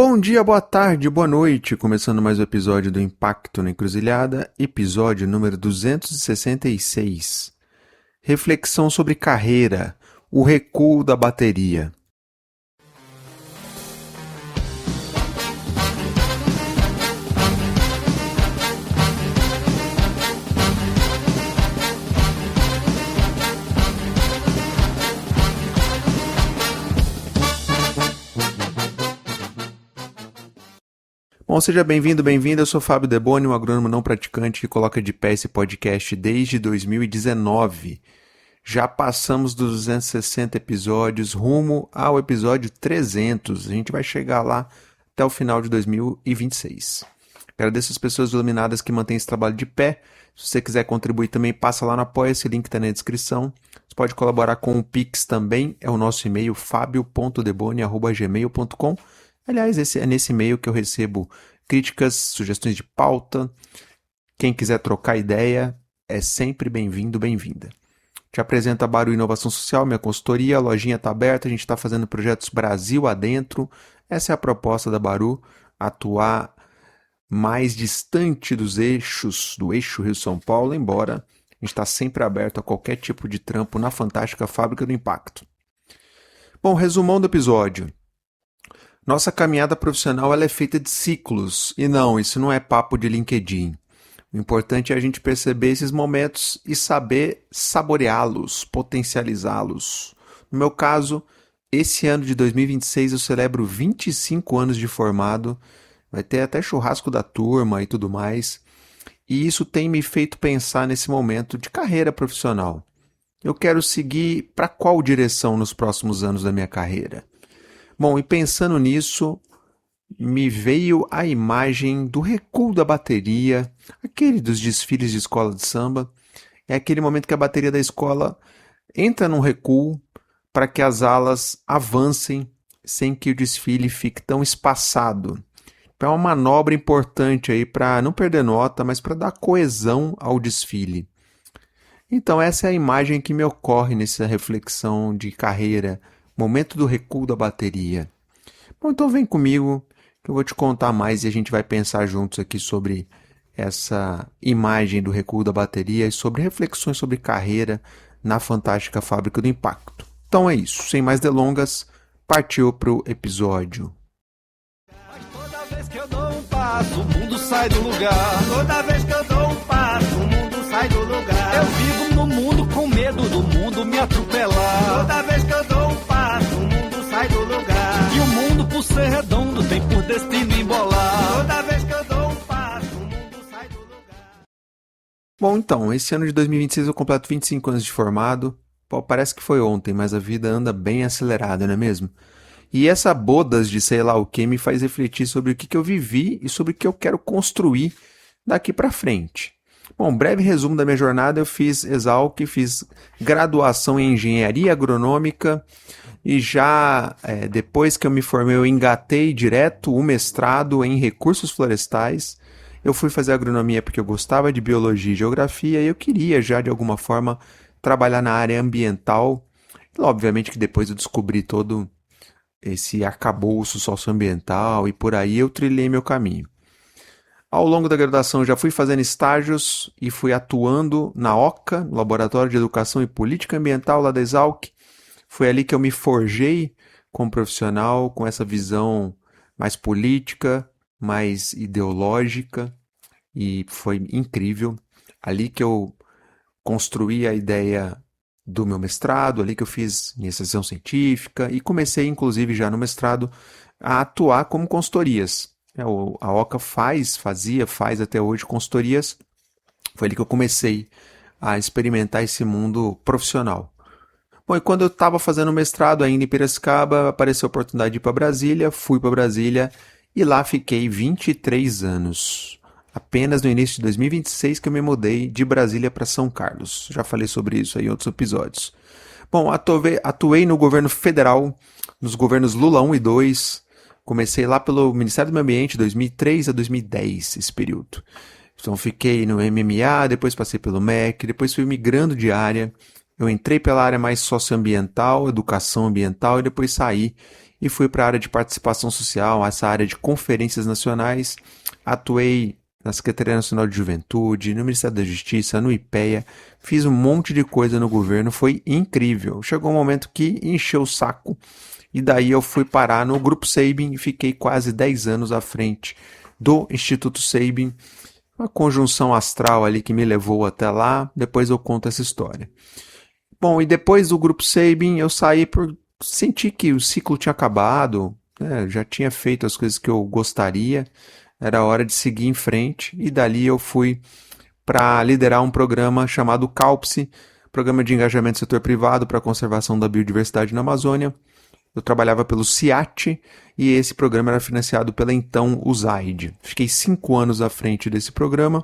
Bom dia, boa tarde, boa noite. Começando mais um episódio do Impacto na Encruzilhada, episódio número 266. Reflexão sobre carreira, o recuo da bateria. Bom, seja bem-vindo, bem-vinda. Eu sou Fábio Deboni, um agrônomo não praticante que coloca de pé esse podcast desde 2019. Já passamos dos 260 episódios rumo ao episódio 300. A gente vai chegar lá até o final de 2026. Agradeço as pessoas iluminadas que mantêm esse trabalho de pé. Se você quiser contribuir também, passa lá no Apoia-se, link está na descrição. Você pode colaborar com o Pix também, é o nosso e-mail fabio.deboni@gmail.com. Aliás, é nesse e-mail que eu recebo críticas, sugestões de pauta. Quem quiser trocar ideia é sempre bem-vindo, bem-vinda. Te apresento a Baru Inovação Social, minha consultoria, a lojinha está aberta, a gente está fazendo projetos Brasil adentro. Essa é a proposta da Baru, atuar mais distante dos eixos, do eixo Rio-São Paulo, embora a gente está sempre aberto a qualquer tipo de trampo na fantástica fábrica do impacto. Bom, resumão do episódio. Nossa caminhada profissional ela é feita de ciclos, e não, isso não é papo de LinkedIn. O importante é a gente perceber esses momentos e saber saboreá-los, potencializá-los. No meu caso, esse ano de 2026 eu celebro 25 anos de formado, vai ter até churrasco da turma e tudo mais, e isso tem me feito pensar nesse momento de carreira profissional. Eu quero seguir para qual direção nos próximos anos da minha carreira? Bom, e pensando nisso, me veio a imagem do recuo da bateria, aquele dos desfiles de escola de samba. É aquele momento que a bateria da escola entra num recuo para que as alas avancem sem que o desfile fique tão espaçado. É uma manobra importante aí para não perder nota, mas para dar coesão ao desfile. Então essa é a imagem que me ocorre nessa reflexão de carreira, momento do recuo da bateria. Bom, então vem comigo que eu vou te contar mais e a gente vai pensar juntos aqui sobre essa imagem do recuo da bateria e sobre reflexões sobre carreira na fantástica fábrica do impacto. Então é isso, sem mais delongas, partiu pro episódio. Mas toda vez que eu dou um passo, o mundo sai do lugar. Toda vez que eu dou um passo, o mundo sai do lugar. Eu vivo no mundo com medo do mundo me atropelar. Toda vez que eu dou um passo, o mundo sai do lugar. E o mundo, por ser redondo, tem por destino embolar. Toda vez que eu dou um passo, o mundo sai do lugar. Bom, então, esse ano de 2026 eu completo 25 anos de formado. Pô, parece que foi ontem, mas a vida anda bem acelerada, não é mesmo? E essa bodas de sei lá o que me faz refletir sobre o que eu vivi e sobre o que eu quero construir daqui para frente. Bom, breve resumo da minha jornada, eu fiz Exalc, fiz graduação em Engenharia Agronômica e já depois que eu me formei eu engatei direto o mestrado em Recursos Florestais. Eu fui fazer agronomia porque eu gostava de Biologia e Geografia e eu queria já de alguma forma trabalhar na área ambiental. E, obviamente que depois eu descobri todo esse arcabouço socioambiental e por aí eu trilhei meu caminho. Ao longo da graduação já fui fazendo estágios e fui atuando na OCA, no Laboratório de Educação e Política Ambiental lá da Exalc. Foi ali que eu me forjei como profissional, com essa visão mais política, mais ideológica, e foi incrível. Ali que eu construí a ideia do meu mestrado, ali que eu fiz iniciação científica e comecei, inclusive, já no mestrado, a atuar como consultorias. A OCA faz até hoje consultorias. Foi ali que eu comecei a experimentar esse mundo profissional. Bom, e quando eu estava fazendo mestrado ainda em Piracicaba, apareceu a oportunidade de ir para Brasília, fui para Brasília e lá fiquei 23 anos. Apenas no início de 2026 que eu me mudei de Brasília para São Carlos. Já falei sobre isso aí em outros episódios. Bom, atuei no governo federal, nos governos Lula 1 e 2. Comecei lá pelo Ministério do Meio Ambiente, 2003 a 2010, esse período. Então fiquei no MMA, depois passei pelo MEC, depois fui migrando de área. Eu entrei pela área mais socioambiental, educação ambiental, e depois saí e fui para a área de participação social, essa área de conferências nacionais. Atuei na Secretaria Nacional de Juventude, no Ministério da Justiça, no IPEA, fiz um monte de coisa no governo, foi incrível. Chegou um momento que encheu o saco, e daí eu fui parar no Grupo Sabin e fiquei quase 10 anos à frente do Instituto Sabin, uma conjunção astral ali que me levou até lá, depois eu conto essa história. Bom, e depois do Grupo Sabin eu saí por sentir que o ciclo tinha acabado, né? Já tinha feito as coisas que eu gostaria, era hora de seguir em frente, e dali eu fui para liderar um programa chamado CALPSE, Programa de Engajamento do Setor Privado para a Conservação da Biodiversidade na Amazônia. Eu trabalhava pelo CIAT e esse programa era financiado pela então USAID. Fiquei 5 anos à frente desse programa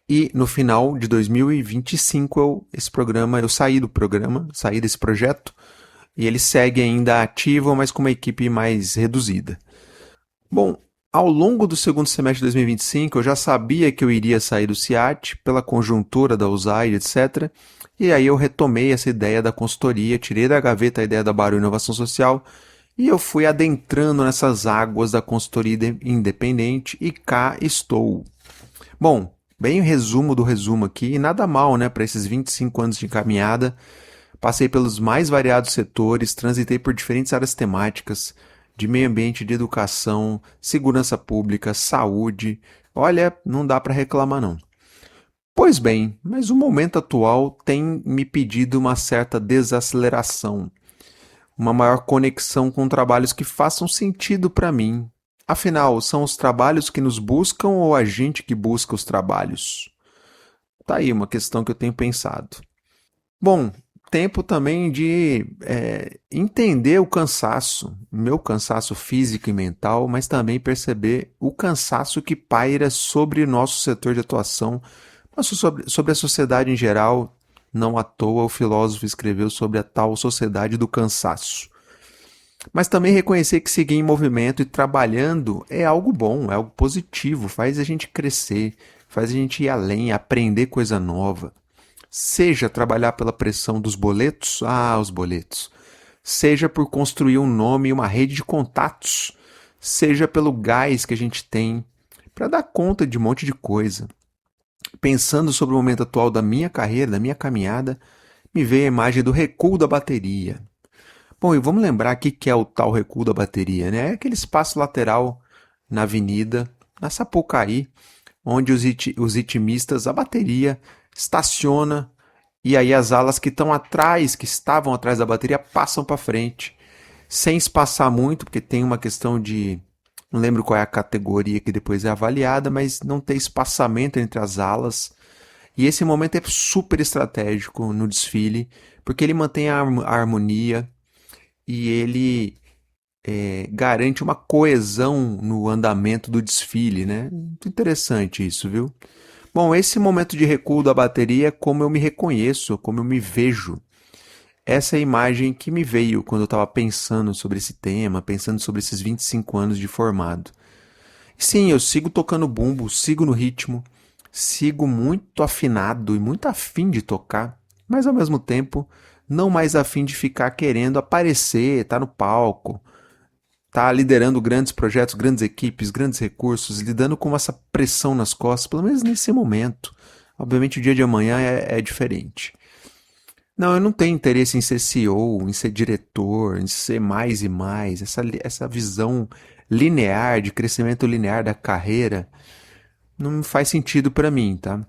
e no final de 2025 eu saí do programa, saí desse projeto e ele segue ainda ativo, mas com uma equipe mais reduzida. Bom, ao longo do segundo semestre de 2025 eu já sabia que eu iria sair do CIAT pela conjuntura da USAID, etc. E aí eu retomei essa ideia da consultoria, tirei da gaveta a ideia da Baru Inovação Social e eu fui adentrando nessas águas da consultoria independente e cá estou. Bom, bem o resumo do resumo aqui, e nada mal, né, para esses 25 anos de caminhada. Passei pelos mais variados setores, transitei por diferentes áreas temáticas, de meio ambiente, de educação, segurança pública, saúde. Olha, não dá para reclamar não. Pois bem, mas o momento atual tem me pedido uma certa desaceleração, uma maior conexão com trabalhos que façam sentido para mim. Afinal, são os trabalhos que nos buscam ou a gente que busca os trabalhos? Tá aí uma questão que eu tenho pensado. Bom, tempo também de entender o cansaço, meu cansaço físico e mental, mas também perceber o cansaço que paira sobre o nosso setor de atuação, mas sobre a sociedade em geral. Não à toa o filósofo escreveu sobre a tal sociedade do cansaço. Mas também reconhecer que seguir em movimento e trabalhando é algo bom, é algo positivo, faz a gente crescer, faz a gente ir além, aprender coisa nova. Seja trabalhar pela pressão dos boletos, os boletos. Seja por construir um nome e uma rede de contatos. Seja pelo gás que a gente tem para dar conta de um monte de coisa. Pensando sobre o momento atual da minha carreira, da minha caminhada, me veio a imagem do recuo da bateria. Bom, e vamos lembrar aqui que é o tal recuo da bateria, né? É aquele espaço lateral na avenida, na Sapucaí, onde os itimistas, a bateria, estaciona e aí as alas que estão atrás, que estavam atrás da bateria, passam para frente, sem espaçar muito, porque tem uma questão de... Não lembro qual é a categoria que depois é avaliada, mas não tem espaçamento entre as alas. E esse momento é super estratégico no desfile, porque ele mantém a harmonia e ele garante uma coesão no andamento do desfile, né? Muito interessante isso, viu? Bom, esse momento de recuo da bateria é como eu me reconheço, como eu me vejo. Essa é a imagem que me veio quando eu estava pensando sobre esse tema, pensando sobre esses 25 anos de formado. E sim, eu sigo tocando bumbo, sigo no ritmo, sigo muito afinado e muito afim de tocar, mas ao mesmo tempo não mais afim de ficar querendo aparecer, estar no palco, estar liderando grandes projetos, grandes equipes, grandes recursos, lidando com essa pressão nas costas, pelo menos nesse momento. Obviamente o dia de amanhã é diferente. Não, eu não tenho interesse em ser CEO, em ser diretor, em ser mais e mais. Essa visão linear, de crescimento linear da carreira, não faz sentido para mim, tá?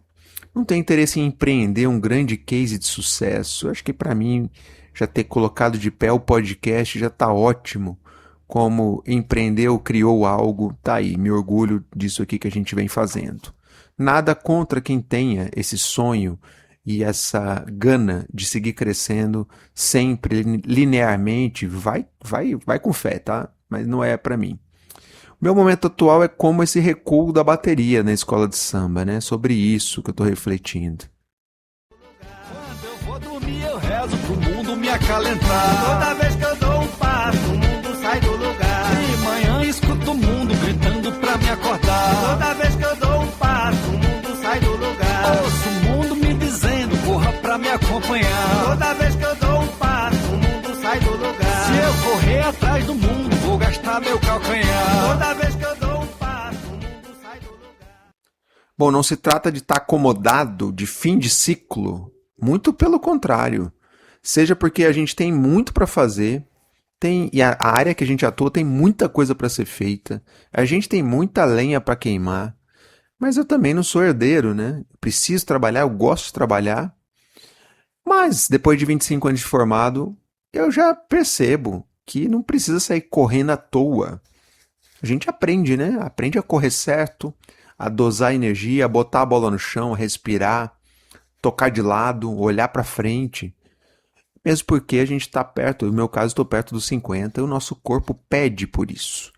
Não tenho interesse em empreender um grande case de sucesso. Eu acho que para mim, já ter colocado de pé o podcast já está ótimo. Como empreendeu, criou algo, tá aí, me orgulho disso aqui que a gente vem fazendo. Nada contra quem tenha esse sonho e essa gana de seguir crescendo sempre, linearmente, vai com fé, tá? Mas não é para mim. O meu momento atual é como esse recuo da bateria na escola de samba, né? Sobre isso que eu tô refletindo. Quando eu vou dormir, eu rezo pro mundo me acalentar. Toda vez que eu dou um passo, o mundo sai do lugar. De manhã escuto o mundo gritando pra me acordar. Toda vez que eu dou um passo, o mundo sai do lugar. Ouço o mundo me dizendo, corra pra me acompanhar. Toda vez que eu dou um passo, o mundo sai do lugar. Se eu correr atrás do mundo, meu calcanhar. Toda vez que eu dou um passo, o mundo sai do lugar. Bom, não se trata de estar acomodado de fim de ciclo, muito pelo contrário. Seja porque a gente tem muito para fazer, e a área que a gente atua tem muita coisa para ser feita, a gente tem muita lenha para queimar, mas eu também não sou herdeiro, né? Preciso trabalhar, eu gosto de trabalhar, mas depois de 25 anos de formado, eu já percebo que não precisa sair correndo à toa. A gente aprende, né? Aprende a correr certo, a dosar a energia, a botar a bola no chão, a respirar, tocar de lado, olhar para frente. Mesmo porque a gente está perto, no meu caso estou perto dos 50, e o nosso corpo pede por isso.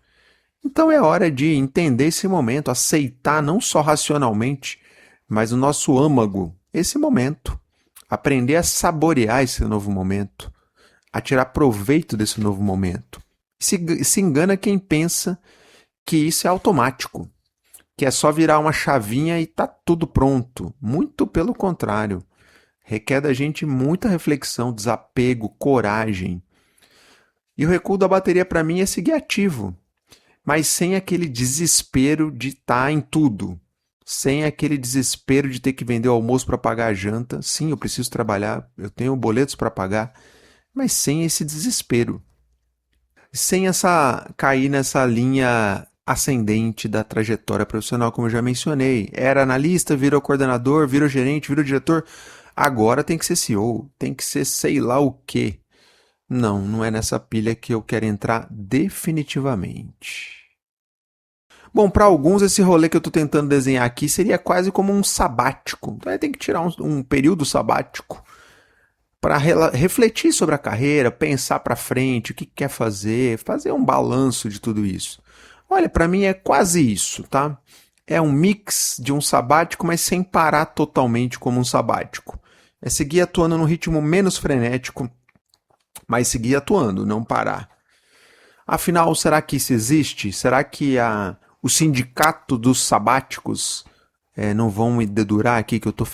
Então é hora de entender esse momento, aceitar não só racionalmente, mas o nosso âmago, esse momento. Aprender a saborear esse novo momento, a tirar proveito desse novo momento. Se engana quem pensa que isso é automático, que é só virar uma chavinha e está tudo pronto. Muito pelo contrário. Requer da gente muita reflexão, desapego, coragem. E o recuo da bateria para mim é seguir ativo, mas sem aquele desespero de estar em tudo. Sem aquele desespero de ter que vender o almoço para pagar a janta. Sim, eu preciso trabalhar, eu tenho boletos para pagar, mas sem esse desespero. Sem cair nessa linha ascendente da trajetória profissional, como eu já mencionei. Era analista, virou coordenador, virou gerente, virou diretor. Agora tem que ser CEO, tem que ser sei lá o quê. Não, não é nessa pilha que eu quero entrar definitivamente. Bom, para alguns esse rolê que eu estou tentando desenhar aqui seria quase como um sabático. Então tem que tirar um período sabático para refletir sobre a carreira, pensar para frente, o que quer fazer um balanço de tudo isso. Olha, para mim é quase isso, tá? É um mix de um sabático, mas sem parar totalmente como um sabático. É seguir atuando num ritmo menos frenético, mas seguir atuando, não parar. Afinal, será que isso existe? Será que o sindicato dos sabáticos não vão me dedurar aqui que eu estou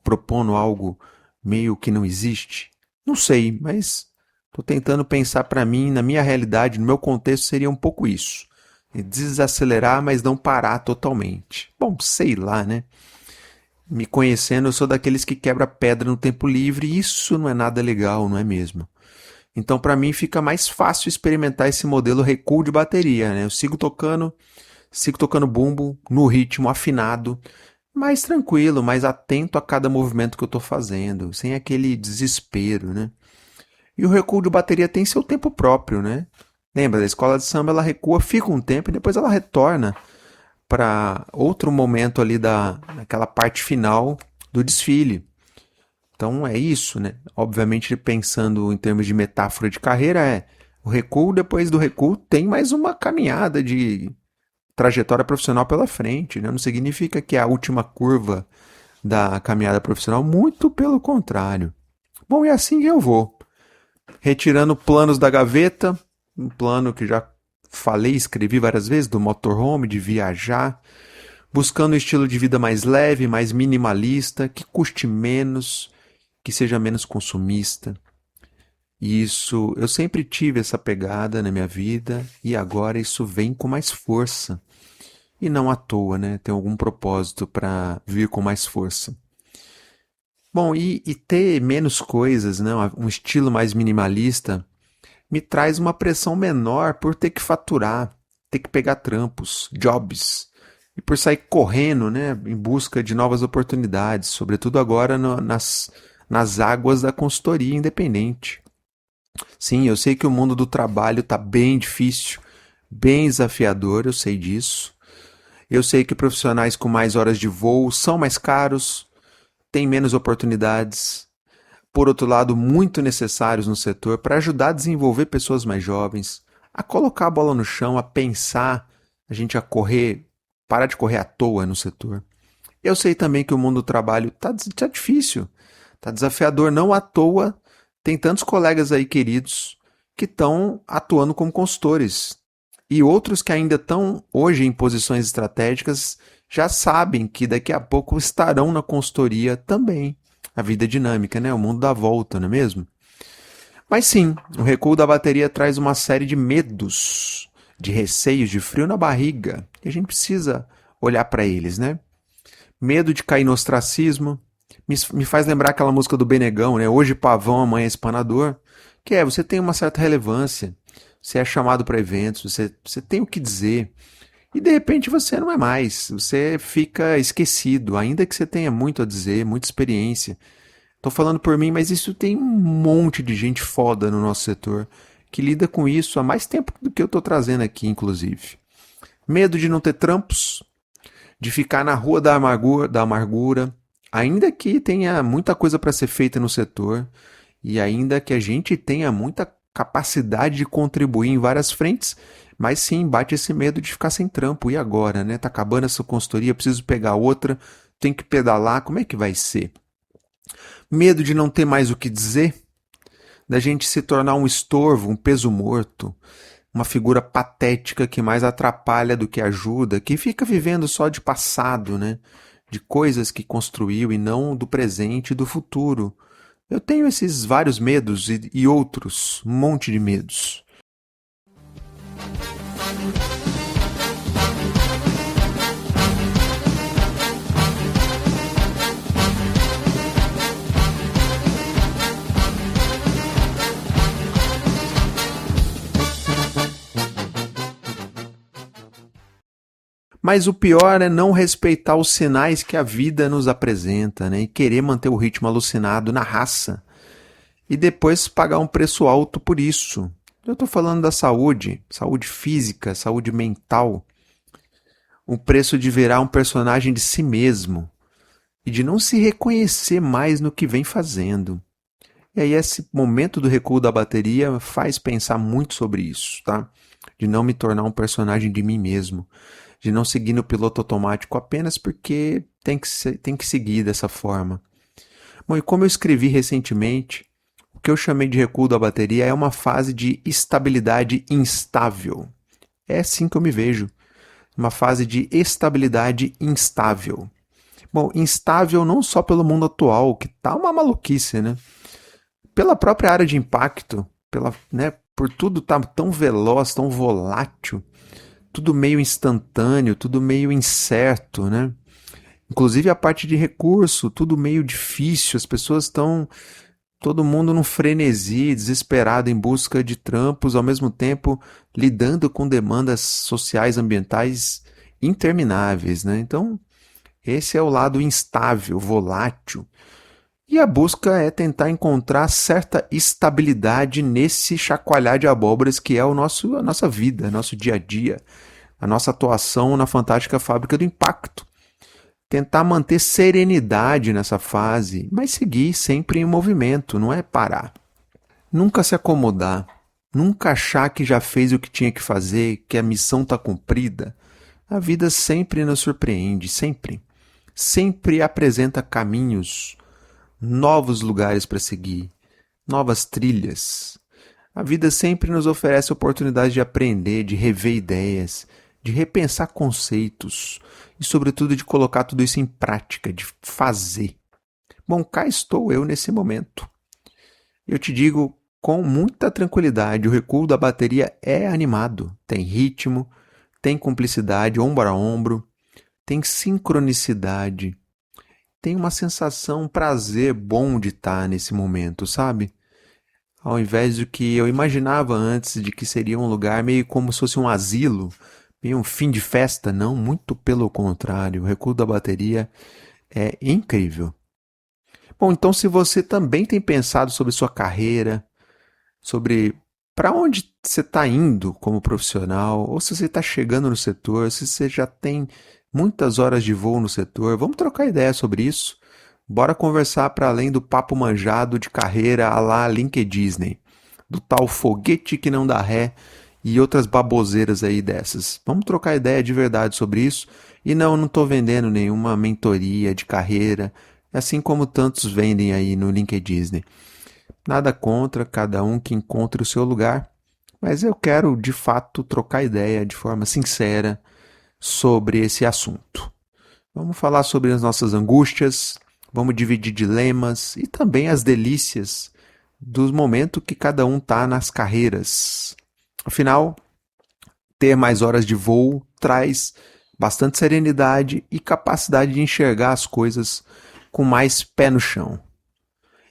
propondo algo meio que não existe? Não sei, mas estou tentando pensar para mim, na minha realidade, no meu contexto, seria um pouco isso. Desacelerar, mas não parar totalmente. Bom, sei lá, né? Me conhecendo, eu sou daqueles que quebra pedra no tempo livre e isso não é nada legal, não é mesmo? Então, para mim, fica mais fácil experimentar esse modelo recuo de bateria, né? Eu sigo tocando bumbo no ritmo afinado, mais tranquilo, mais atento a cada movimento que eu estou fazendo, sem aquele desespero, né? E o recuo de bateria tem seu tempo próprio, né? Lembra, da escola de samba ela recua, fica um tempo e depois ela retorna para outro momento ali daquela parte final do desfile. Então é isso, né? Obviamente pensando em termos de metáfora de carreira, o recuo, depois do recuo tem mais uma caminhada de trajetória profissional pela frente, né? Não significa que é a última curva da caminhada profissional, muito pelo contrário. Bom, é assim que eu vou. Retirando planos da gaveta, um plano que já falei, escrevi várias vezes, do motorhome, de viajar, buscando um estilo de vida mais leve, mais minimalista, que custe menos, que seja menos consumista. E isso, eu sempre tive essa pegada na minha vida e agora isso vem com mais força. E não à toa, né? Tem algum propósito para vir com mais força. Bom, e ter menos coisas, né? Um estilo mais minimalista, me traz uma pressão menor por ter que faturar, ter que pegar trampos, jobs, e por sair correndo, né, em busca de novas oportunidades, sobretudo agora nas águas da consultoria independente. Sim, eu sei que o mundo do trabalho está bem difícil, bem desafiador, eu sei disso. Eu sei que profissionais com mais horas de voo são mais caros, têm menos oportunidades, por outro lado, muito necessários no setor para ajudar a desenvolver pessoas mais jovens, a colocar a bola no chão, a pensar, a gente a correr, parar de correr à toa no setor. Eu sei também que o mundo do trabalho está difícil, está desafiador, não à toa. Tem tantos colegas aí queridos que estão atuando como consultores e outros que ainda estão hoje em posições estratégicas já sabem que daqui a pouco estarão na consultoria também. A vida é dinâmica, né? O mundo dá volta, não é mesmo? Mas sim, o recuo da bateria traz uma série de medos. de receios, de frio na barriga. E a gente precisa olhar para eles, né? Medo de cair no ostracismo. Me faz lembrar aquela música do Benegão, né? Hoje pavão, amanhã espanador. Que é, você tem uma certa relevância, você é chamado para eventos, você tem o que dizer. E de repente você não é mais, você fica esquecido, ainda que você tenha muito a dizer, muita experiência. Tô falando por mim, mas isso tem um monte de gente foda no nosso setor que lida com isso há mais tempo do que eu tô trazendo aqui, inclusive. Medo de não ter trampos, de ficar na rua da amargura, ainda que tenha muita coisa para ser feita no setor e ainda que a gente tenha muita capacidade de contribuir em várias frentes, mas sim, bate esse medo de ficar sem trampo. E agora, né? Tá acabando essa consultoria, preciso pegar outra, tem que pedalar, como é que vai ser? Medo de não ter mais o que dizer, da gente se tornar um estorvo, um peso morto, uma figura patética que mais atrapalha do que ajuda, que fica vivendo só de passado, né? De coisas que construiu e não do presente e do futuro. Eu tenho esses vários medos e outros, um monte de medos. Mas o pior é não respeitar os sinais que a vida nos apresenta, né? E querer manter o ritmo alucinado na raça. E depois pagar um preço alto por isso. Eu estou falando da saúde, saúde física, saúde mental. O preço de virar um personagem de si mesmo. E de não se reconhecer mais no que vem fazendo. E aí esse momento do recuo da bateria faz pensar muito sobre isso, tá? De não me tornar um personagem de mim mesmo. De não seguir no piloto automático apenas porque tem que seguir dessa forma. Bom, e como eu escrevi recentemente, o que eu chamei de recuo da bateria é uma fase de estabilidade instável. É assim que eu me vejo. Uma fase de estabilidade instável. Bom, instável não só pelo mundo atual, que tá uma maluquice, né? Pela própria área de impacto, por tudo tá tão veloz, tão volátil, tudo meio instantâneo, tudo meio incerto, né? Inclusive a parte de recurso, tudo meio difícil, as pessoas estão, todo mundo num frenesi, desesperado em busca de trampos, ao mesmo tempo lidando com demandas sociais, ambientais intermináveis, né? Então, esse é o lado instável, volátil. E a busca é tentar encontrar certa estabilidade nesse chacoalhar de abóboras que é a nossa vida, nosso dia a dia, a nossa atuação na fantástica fábrica do impacto. Tentar manter serenidade nessa fase, mas seguir sempre em movimento, não é parar. Nunca se acomodar, nunca achar que já fez o que tinha que fazer, que a missão está cumprida. A vida sempre nos surpreende, sempre. Sempre apresenta caminhos, novos lugares para seguir, novas trilhas. A vida sempre nos oferece oportunidades de aprender, de rever ideias, de repensar conceitos e, sobretudo, de colocar tudo isso em prática, de fazer. Bom, cá estou eu nesse momento. Eu te digo com muita tranquilidade, o recuo da bateria é animado, tem ritmo, tem cumplicidade ombro a ombro, tem sincronicidade, tem uma sensação, um prazer bom de estar nesse momento, sabe? Ao invés do que eu imaginava antes, de que seria um lugar meio como se fosse um asilo, meio um fim de festa, não, muito pelo contrário, o recuo da bateria é incrível. Bom, então se você também tem pensado sobre sua carreira, sobre para onde você está indo como profissional, ou se você está chegando no setor, se você já tem muitas horas de voo no setor, vamos trocar ideia sobre isso. Bora conversar para além do papo manjado de carreira à la LinkedIn, do tal foguete que não dá ré e outras baboseiras aí dessas. Vamos trocar ideia de verdade sobre isso. E não estou vendendo nenhuma mentoria de carreira, assim como tantos vendem aí no LinkedIn. Nada contra, cada um que encontre o seu lugar, mas eu quero de fato trocar ideia de forma sincera sobre esse assunto. Vamos falar sobre as nossas angústias, vamos dividir dilemas e também as delícias do momento que cada um está nas carreiras. Afinal, ter mais horas de voo traz bastante serenidade e capacidade de enxergar as coisas com mais pé no chão.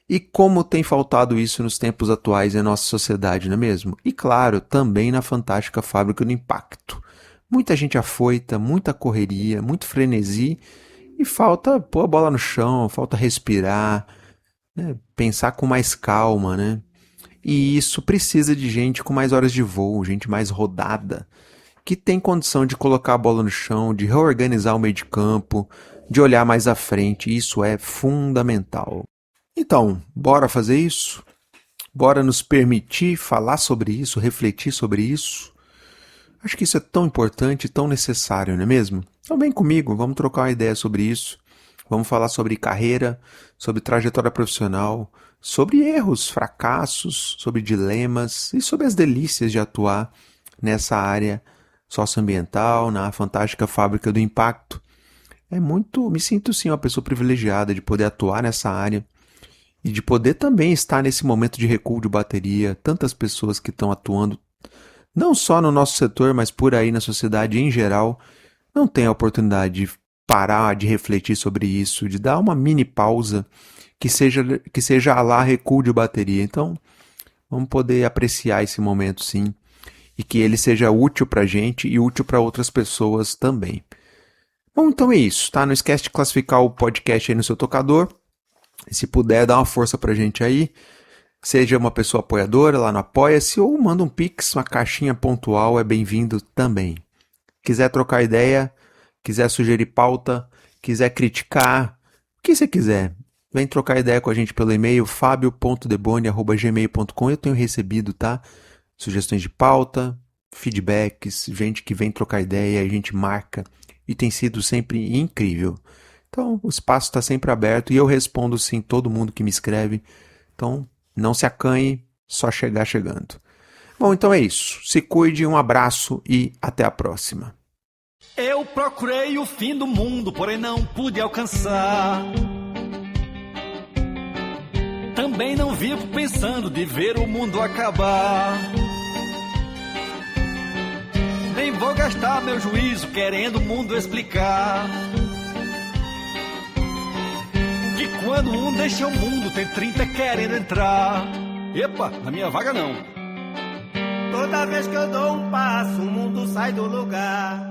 E como tem faltado isso nos tempos atuais em nossa sociedade, não é mesmo? E claro, também na fantástica Fábrica do Impacto. Muita gente afoita, muita correria, muito frenesi e falta pôr a bola no chão, falta respirar, né? Pensar com mais calma, né? E isso precisa de gente com mais horas de voo, gente mais rodada, que tem condição de colocar a bola no chão, de reorganizar o meio de campo, de olhar mais à frente. Isso é fundamental. Então, bora fazer isso? Bora nos permitir falar sobre isso, refletir sobre isso? Acho que isso é tão importante, tão necessário, não é mesmo? Então vem comigo, vamos trocar uma ideia sobre isso. Vamos falar sobre carreira, sobre trajetória profissional, sobre erros, fracassos, sobre dilemas e sobre as delícias de atuar nessa área socioambiental, na fantástica Fábrica do Impacto. Me sinto sim uma pessoa privilegiada de poder atuar nessa área e de poder também estar nesse momento de recuo de bateria, tantas pessoas que estão atuando não só no nosso setor, mas por aí na sociedade em geral, não têm a oportunidade de parar, de refletir sobre isso, de dar uma mini pausa que seja a lá recuo de bateria. Então, vamos poder apreciar esse momento sim, e que ele seja útil para a gente e útil para outras pessoas também. Bom, então é isso, tá? Não esquece de classificar o podcast aí no seu tocador. E se puder, dá uma força pra gente aí. Seja uma pessoa apoiadora lá no Apoia-se ou manda um pix, uma caixinha pontual, é bem-vindo também. Quiser trocar ideia, quiser sugerir pauta, quiser criticar, o que você quiser, vem trocar ideia com a gente pelo e-mail fabio.deboni@gmail.com. Eu tenho recebido, tá? Sugestões de pauta, feedbacks, gente que vem trocar ideia, a gente marca e tem sido sempre incrível. Então, o espaço está sempre aberto e eu respondo sim todo mundo que me escreve. Então, não se acanhe, só chegar chegando. Bom, então é isso. Se cuide, um abraço e até a próxima. Eu procurei o fim do mundo, porém não pude alcançar. Também não vivo pensando de ver o mundo acabar. Nem vou gastar meu juízo querendo o mundo explicar. Que quando um deixa o mundo, tem 30 querendo entrar. Epa, na minha vaga não. Toda vez que eu dou um passo, o mundo sai do lugar.